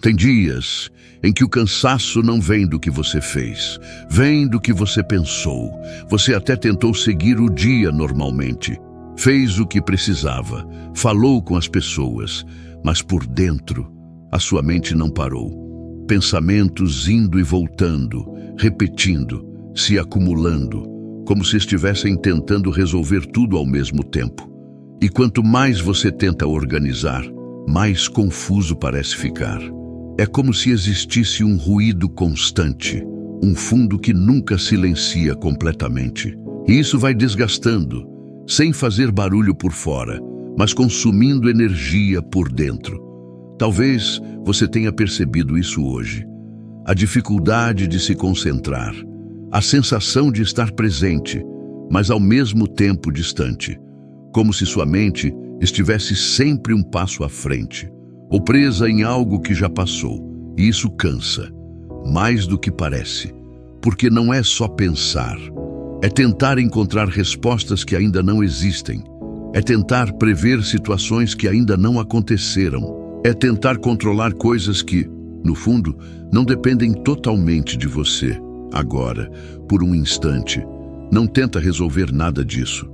Tem dias em que o cansaço não vem do que você fez, vem do que você pensou. Você até tentou seguir o dia normalmente, fez o que precisava, falou com as pessoas, mas por dentro a sua mente não parou. Pensamentos indo e voltando, repetindo, se acumulando, como se estivessem tentando resolver tudo ao mesmo tempo. E quanto mais você tenta organizar, mais confuso parece ficar. É como se existisse um ruído constante, um fundo que nunca silencia completamente. E isso vai desgastando, sem fazer barulho por fora, mas consumindo energia por dentro. Talvez você tenha percebido isso hoje. A dificuldade de se concentrar, a sensação de estar presente, mas ao mesmo tempo distante, como se sua mente estivesse sempre um passo à frente, ou presa em algo que já passou. E isso cansa, mais do que parece, porque não é só pensar, é tentar encontrar respostas que ainda não existem, é tentar prever situações que ainda não aconteceram, é tentar controlar coisas que, no fundo, não dependem totalmente de você. Agora, por um instante, não tenta resolver nada disso.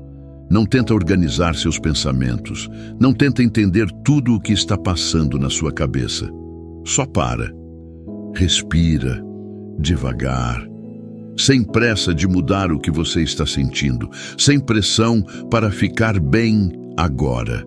Não tenta organizar seus pensamentos. Não tenta entender tudo o que está passando na sua cabeça. Só para. Respira, devagar, sem pressa de mudar o que você está sentindo, sem pressão para ficar bem agora.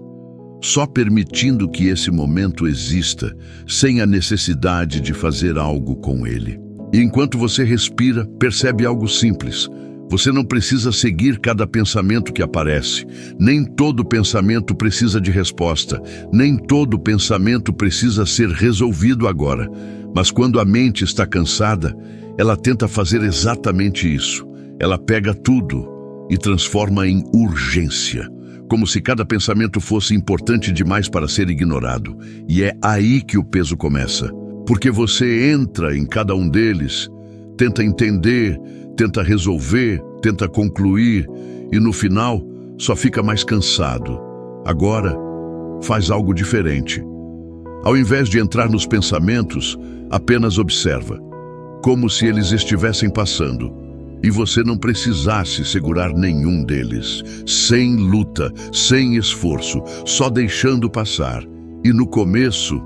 Só permitindo que esse momento exista, sem a necessidade de fazer algo com ele. E enquanto você respira, percebe algo simples. Você não precisa seguir cada pensamento que aparece. Nem todo pensamento precisa de resposta. Nem todo pensamento precisa ser resolvido agora. Mas quando a mente está cansada, ela tenta fazer exatamente isso. Ela pega tudo e transforma em urgência, como se cada pensamento fosse importante demais para ser ignorado. E é aí que o peso começa. Porque você entra em cada um deles, tenta entender, tenta resolver, tenta concluir, e no final só fica mais cansado. Agora, faz algo diferente. Ao invés de entrar nos pensamentos, apenas observa, como se eles estivessem passando, e você não precisasse segurar nenhum deles, sem luta, sem esforço, só deixando passar. E no começo,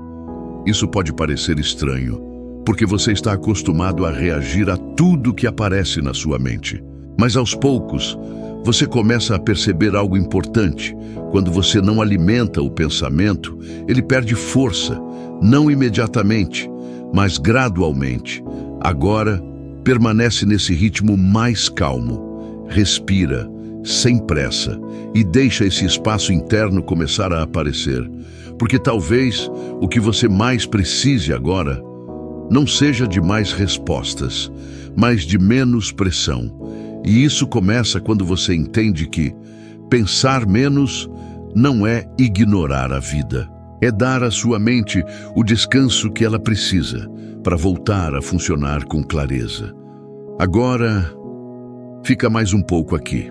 isso pode parecer estranho, porque você está acostumado a reagir a tudo que aparece na sua mente. Mas aos poucos, você começa a perceber algo importante. Quando você não alimenta o pensamento, ele perde força, não imediatamente, mas gradualmente. Agora, permanece nesse ritmo mais calmo. Respira, sem pressa, e deixa esse espaço interno começar a aparecer. Porque talvez o que você mais precise agora não seja de mais respostas, mas de menos pressão. E isso começa quando você entende que pensar menos não é ignorar a vida. É dar à sua mente o descanso que ela precisa para voltar a funcionar com clareza. Agora, fica mais um pouco aqui,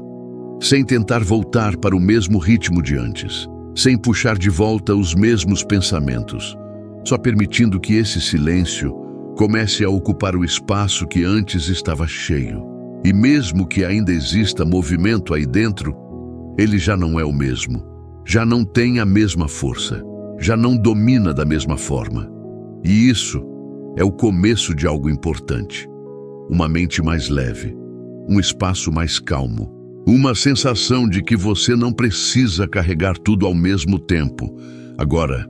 sem tentar voltar para o mesmo ritmo de antes, sem puxar de volta os mesmos pensamentos, só permitindo que esse silêncio comece a ocupar o espaço que antes estava cheio. E mesmo que ainda exista movimento aí dentro, ele já não é o mesmo, já não tem a mesma força, já não domina da mesma forma. E isso é o começo de algo importante. Uma mente mais leve, um espaço mais calmo, uma sensação de que você não precisa carregar tudo ao mesmo tempo. Agora,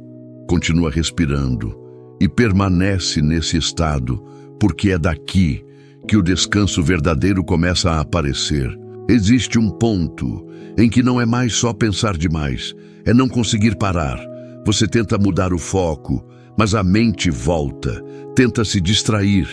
continua respirando e permanece nesse estado, porque é daqui que o descanso verdadeiro começa a aparecer. Existe um ponto em que não é mais só pensar demais, é não conseguir parar. Você tenta mudar o foco, mas a mente volta, tenta se distrair,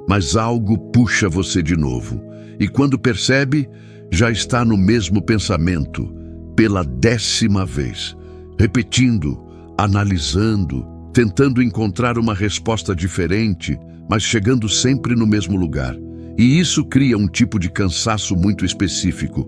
mas algo puxa você de novo. E quando percebe, já está no mesmo pensamento, pela 10ª vez, repetindo, analisando, tentando encontrar uma resposta diferente, mas chegando sempre no mesmo lugar. E isso cria um tipo de cansaço muito específico,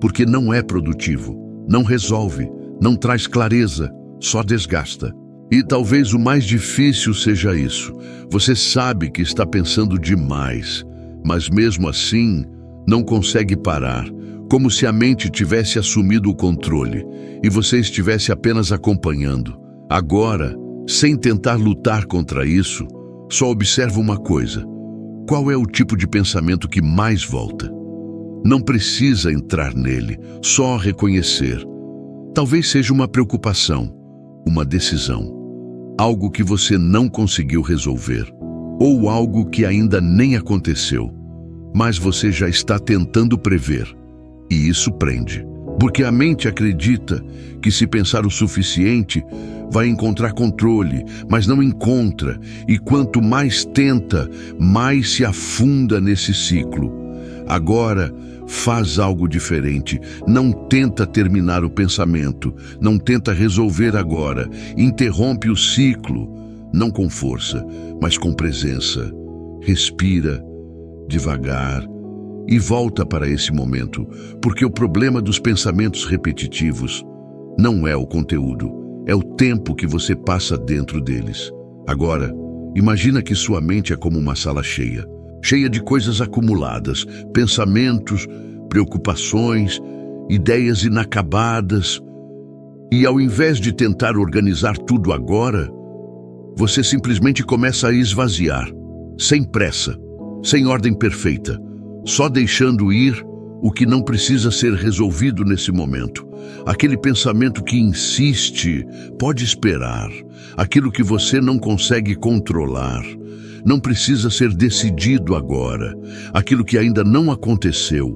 porque não é produtivo, não resolve, não traz clareza, só desgasta. E talvez o mais difícil seja isso. Você sabe que está pensando demais, mas mesmo assim não consegue parar, como se a mente tivesse assumido o controle e você estivesse apenas acompanhando. Agora, sem tentar lutar contra isso, só observa uma coisa. Qual é o tipo de pensamento que mais volta? Não precisa entrar nele, só reconhecer. Talvez seja uma preocupação, uma decisão, algo que você não conseguiu resolver, ou algo que ainda nem aconteceu, mas você já está tentando prever. E isso prende, porque a mente acredita que se pensar o suficiente, vai encontrar controle, mas não encontra, e quanto mais tenta, mais se afunda nesse ciclo. Agora, faz algo diferente. Não tenta terminar o pensamento, não tenta resolver agora. Interrompe o ciclo, não com força, mas com presença. Respira devagar e volta para esse momento, porque o problema dos pensamentos repetitivos não é o conteúdo, é o tempo que você passa dentro deles. Agora, imagina que sua mente é como uma sala cheia de coisas acumuladas, pensamentos, preocupações, ideias inacabadas. E ao invés de tentar organizar tudo agora, você simplesmente começa a esvaziar, sem pressa, sem ordem perfeita, só deixando ir o que não precisa ser resolvido nesse momento. Aquele pensamento que insiste, pode esperar. Aquilo que você não consegue controlar, não precisa ser decidido agora. Aquilo que ainda não aconteceu,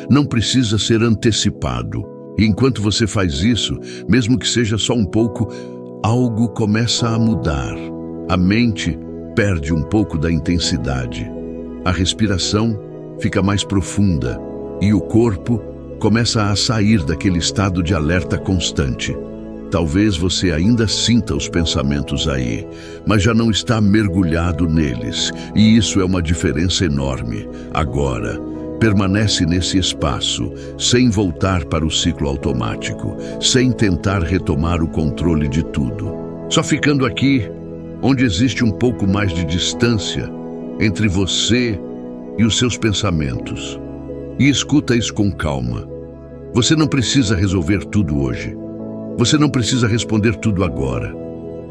não precisa ser antecipado. E enquanto você faz isso, mesmo que seja só um pouco, algo começa a mudar. A mente perde um pouco da intensidade. A respiração fica mais profunda e o corpo começa a sair daquele estado de alerta constante. Talvez você ainda sinta os pensamentos aí, mas já não está mergulhado neles, e isso é uma diferença enorme. Agora, permanece nesse espaço, sem voltar para o ciclo automático, sem tentar retomar o controle de tudo. Só ficando aqui, onde existe um pouco mais de distância entre você e os seus pensamentos. E escuta isso com calma. Você não precisa resolver tudo hoje. Você não precisa responder tudo agora.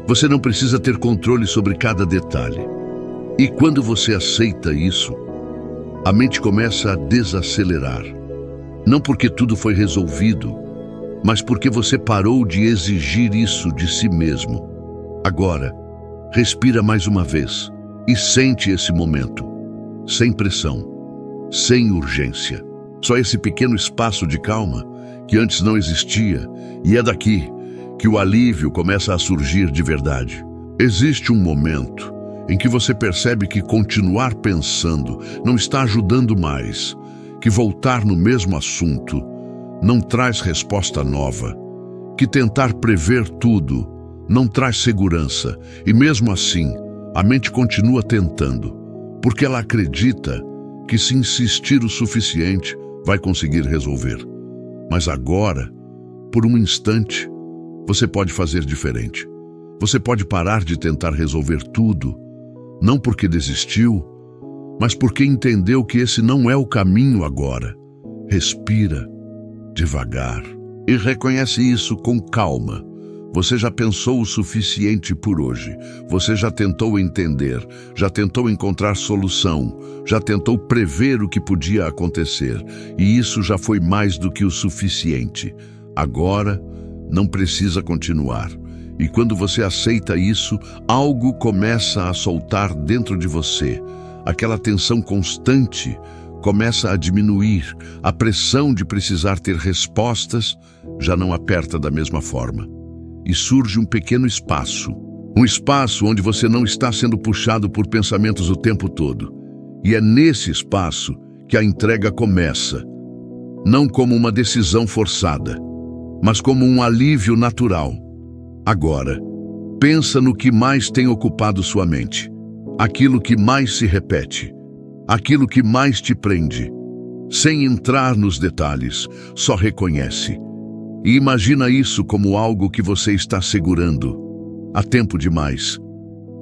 Você não precisa ter controle sobre cada detalhe. E quando você aceita isso, a mente começa a desacelerar. Não porque tudo foi resolvido, mas porque você parou de exigir isso de si mesmo. Agora, respira mais uma vez e sente esse momento, sem pressão, sem urgência. Só esse pequeno espaço de calma que antes não existia, e é daqui que o alívio começa a surgir de verdade. Existe um momento em que você percebe que continuar pensando não está ajudando mais, que voltar no mesmo assunto não traz resposta nova, que tentar prever tudo não traz segurança, e mesmo assim, a mente continua tentando, porque ela acredita que se insistir o suficiente, vai conseguir resolver. Mas agora, por um instante, você pode fazer diferente. Você pode parar de tentar resolver tudo, não porque desistiu, mas porque entendeu que esse não é o caminho agora. Respira devagar e reconhece isso com calma. Você já pensou o suficiente por hoje. Você já tentou entender, já tentou encontrar solução, já tentou prever o que podia acontecer. E isso já foi mais do que o suficiente. Agora, não precisa continuar. E quando você aceita isso, algo começa a soltar dentro de você. Aquela tensão constante começa a diminuir. A pressão de precisar ter respostas já não aperta da mesma forma. E surge um pequeno espaço. Um espaço onde você não está sendo puxado por pensamentos o tempo todo. E é nesse espaço que a entrega começa. Não como uma decisão forçada, mas como um alívio natural. Agora, pensa no que mais tem ocupado sua mente. Aquilo que mais se repete. Aquilo que mais te prende. Sem entrar nos detalhes, só reconhece. E imagina isso como algo que você está segurando. há tempo demais.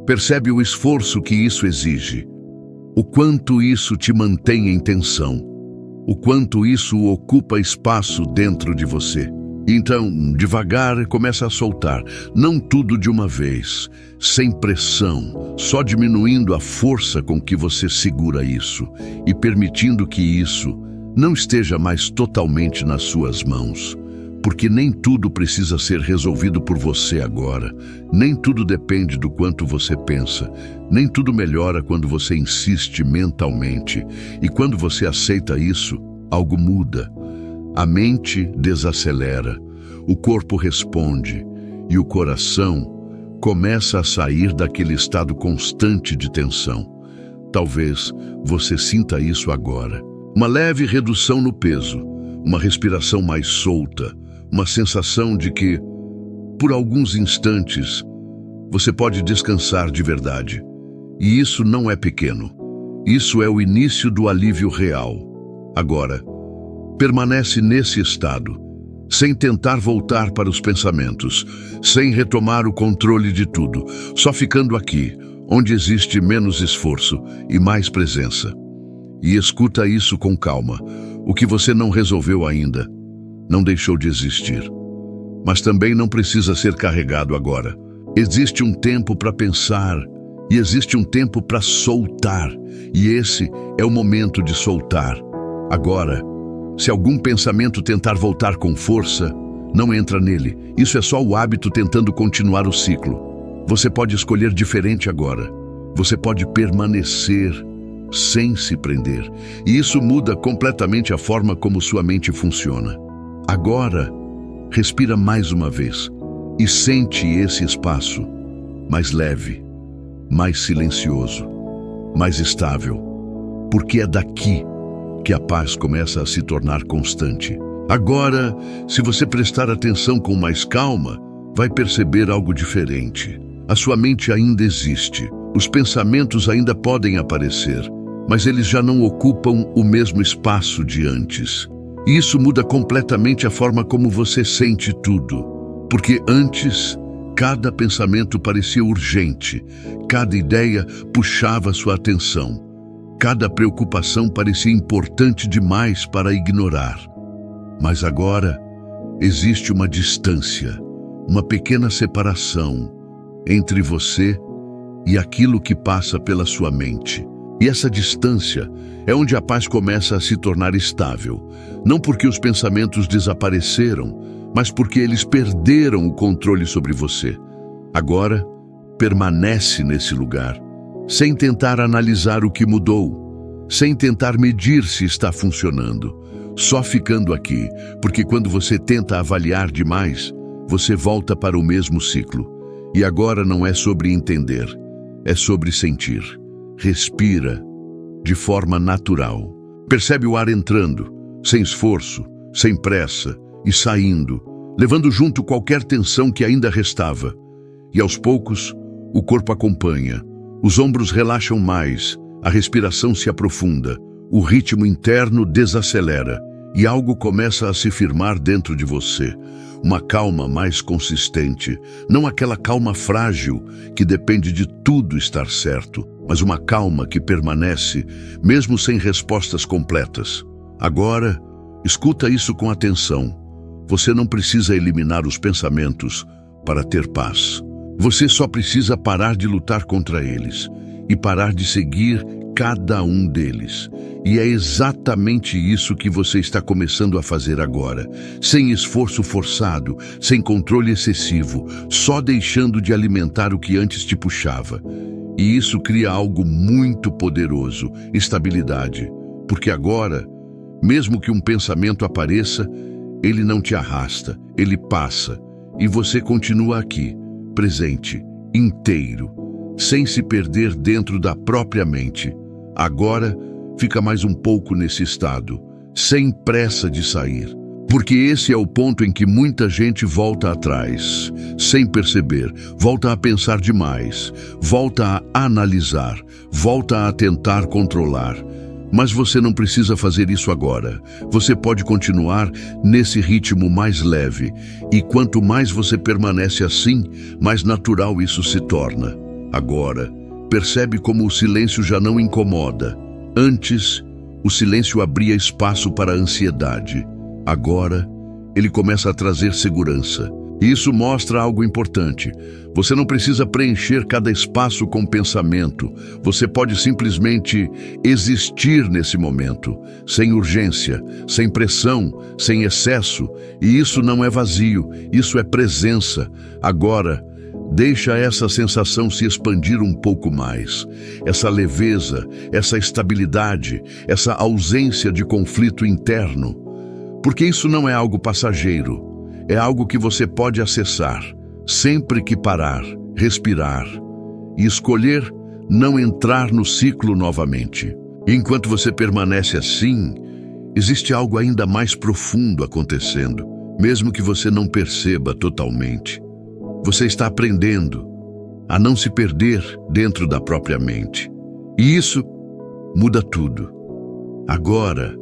Percebe o esforço que isso exige, o quanto isso te mantém em tensão, o quanto isso ocupa espaço dentro de você. Então, devagar, começa a soltar, não tudo de uma vez, sem pressão, só diminuindo a força com que você segura isso e permitindo que isso não esteja mais totalmente nas suas mãos. Porque nem tudo precisa ser resolvido por você agora, nem tudo depende do quanto você pensa, nem tudo melhora quando você insiste mentalmente. E quando você aceita isso, algo muda. A mente desacelera, o corpo responde e o coração começa a sair daquele estado constante de tensão. Talvez você sinta isso agora. Uma leve redução no peso, uma respiração mais solta, uma sensação de que, por alguns instantes, você pode descansar de verdade. E isso não é pequeno. Isso é o início do alívio real. Agora, permanece nesse estado, sem tentar voltar para os pensamentos, sem retomar o controle de tudo, só ficando aqui, onde existe menos esforço e mais presença. E escuta isso com calma. O que você não resolveu ainda não deixou de existir, mas também não precisa ser carregado agora. Existe um tempo para pensar e existe um tempo para soltar, e esse é o momento de soltar. Agora, se algum pensamento tentar voltar com força, não entra nele. Isso é só o hábito tentando continuar o ciclo. Você pode escolher diferente agora. Você pode permanecer sem se prender. E isso muda completamente a forma como sua mente funciona. Agora, respira mais uma vez e sente esse espaço mais leve, mais silencioso, mais estável, porque é daqui que a paz começa a se tornar constante. Agora, se você prestar atenção com mais calma, vai perceber algo diferente. A sua mente ainda existe, os pensamentos ainda podem aparecer, mas eles já não ocupam o mesmo espaço de antes. E isso muda completamente a forma como você sente tudo, porque antes, cada pensamento parecia urgente, cada ideia puxava sua atenção. Cada preocupação parecia importante demais para ignorar. Mas agora existe uma distância, uma pequena separação entre você e aquilo que passa pela sua mente. E essa distância é onde a paz começa a se tornar estável, não porque os pensamentos desapareceram, mas porque eles perderam o controle sobre você. Agora, permanece nesse lugar, sem tentar analisar o que mudou, sem tentar medir se está funcionando, só ficando aqui, porque quando você tenta avaliar demais, você volta para o mesmo ciclo. E agora não é sobre entender, é sobre sentir. Respira de forma natural. Percebe o ar entrando, sem esforço, sem pressa, e saindo, levando junto qualquer tensão que ainda restava. E aos poucos, o corpo acompanha. Os ombros relaxam mais, a respiração se aprofunda, o ritmo interno desacelera e algo começa a se firmar dentro de você. Uma calma mais consistente, não aquela calma frágil que depende de tudo estar certo, mas uma calma que permanece mesmo sem respostas completas. Agora, escuta isso com atenção. Você não precisa eliminar os pensamentos para ter paz. Você só precisa parar de lutar contra eles e parar de seguir cada um deles. E é exatamente isso que você está começando a fazer agora, sem esforço forçado, sem controle excessivo, só deixando de alimentar o que antes te puxava. E isso cria algo muito poderoso, estabilidade. Porque agora, mesmo que um pensamento apareça, ele não te arrasta, ele passa, e você continua aqui, presente, inteiro, sem se perder dentro da própria mente. Agora, fica mais um pouco nesse estado, sem pressa de sair. Porque esse é o ponto em que muita gente volta atrás, sem perceber, volta a pensar demais, volta a analisar, volta a tentar controlar. Mas você não precisa fazer isso agora. Você pode continuar nesse ritmo mais leve. E quanto mais você permanece assim, mais natural isso se torna. Agora, percebe como o silêncio já não incomoda. Antes, o silêncio abria espaço para a ansiedade. Agora, ele começa a trazer segurança. E isso mostra algo importante. Você não precisa preencher cada espaço com pensamento. Você pode simplesmente existir nesse momento, sem urgência, sem pressão, sem excesso. E isso não é vazio, isso é presença. Agora, deixa essa sensação se expandir um pouco mais. Essa leveza, essa estabilidade, essa ausência de conflito interno. Porque isso não é algo passageiro. É algo que você pode acessar, sempre que parar, respirar e escolher não entrar no ciclo novamente. E enquanto você permanece assim, existe algo ainda mais profundo acontecendo, mesmo que você não perceba totalmente. Você está aprendendo a não se perder dentro da própria mente. E isso muda tudo. Agora,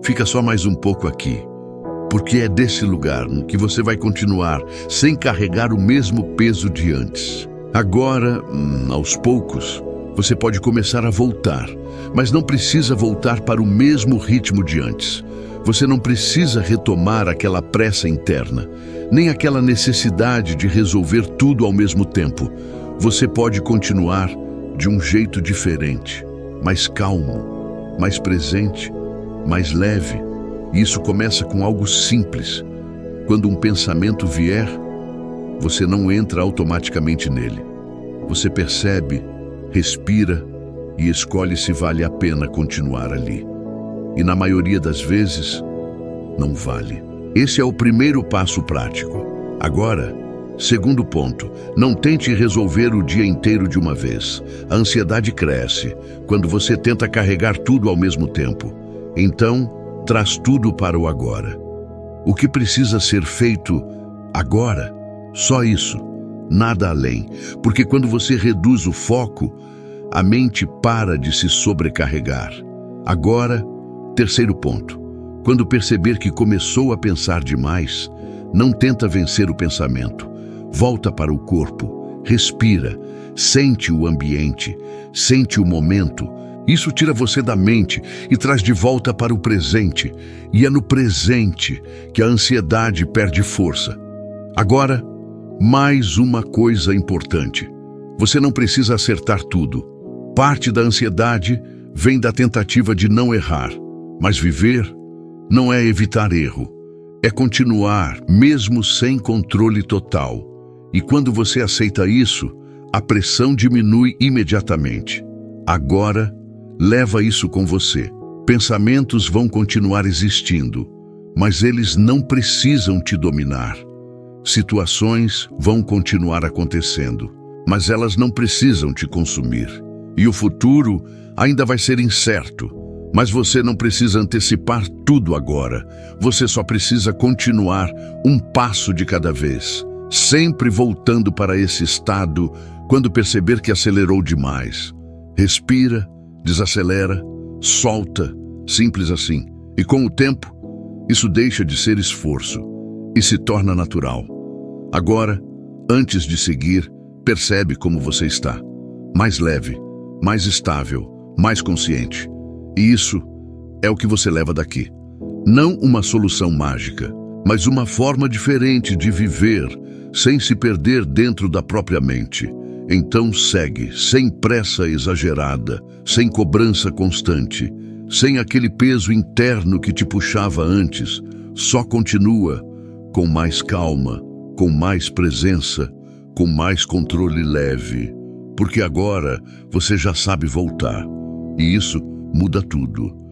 fica só mais um pouco aqui. Porque é desse lugar que você vai continuar sem carregar o mesmo peso de antes. Agora, aos poucos, você pode começar a voltar, mas não precisa voltar para o mesmo ritmo de antes. Você não precisa retomar aquela pressa interna, nem aquela necessidade de resolver tudo ao mesmo tempo. Você pode continuar de um jeito diferente, mais calmo, mais presente, mais leve. Isso começa com algo simples. Quando um pensamento vier, você não entra automaticamente nele. Você percebe, respira e escolhe se vale a pena continuar ali. E na maioria das vezes, não vale. Esse é o primeiro passo prático. Agora, segundo ponto, não tente resolver o dia inteiro de uma vez. A ansiedade cresce quando você tenta carregar tudo ao mesmo tempo. Então, traz tudo para o agora. O que precisa ser feito agora? Só isso, nada além. Porque quando você reduz o foco, a mente para de se sobrecarregar. Agora, terceiro ponto. Quando perceber que começou a pensar demais, não tenta vencer o pensamento. Volta para o corpo, respira, sente o ambiente, sente o momento. Isso tira você da mente e traz de volta para o presente. E é no presente que a ansiedade perde força. Agora, mais uma coisa importante. Você não precisa acertar tudo. Parte da ansiedade vem da tentativa de não errar. Mas viver não é evitar erro. É continuar, mesmo sem controle total. E quando você aceita isso, a pressão diminui imediatamente. Agora, leva isso com você. Pensamentos vão continuar existindo, mas eles não precisam te dominar. Situações vão continuar acontecendo, mas elas não precisam te consumir. E o futuro ainda vai ser incerto, mas você não precisa antecipar tudo agora. Você só precisa continuar um passo de cada vez, sempre voltando para esse estado quando perceber que acelerou demais. Respira, desacelera, solta, simples assim. E com o tempo, isso deixa de ser esforço e se torna natural. Agora, antes de seguir, percebe como você está. Mais leve, mais estável, mais consciente. E isso é o que você leva daqui. Não uma solução mágica, mas uma forma diferente de viver, sem se perder dentro da própria mente. Então segue, sem pressa exagerada, sem cobrança constante, sem aquele peso interno que te puxava antes. Só continua, com mais calma, com mais presença, com mais controle leve. Porque agora você já sabe voltar. E isso muda tudo.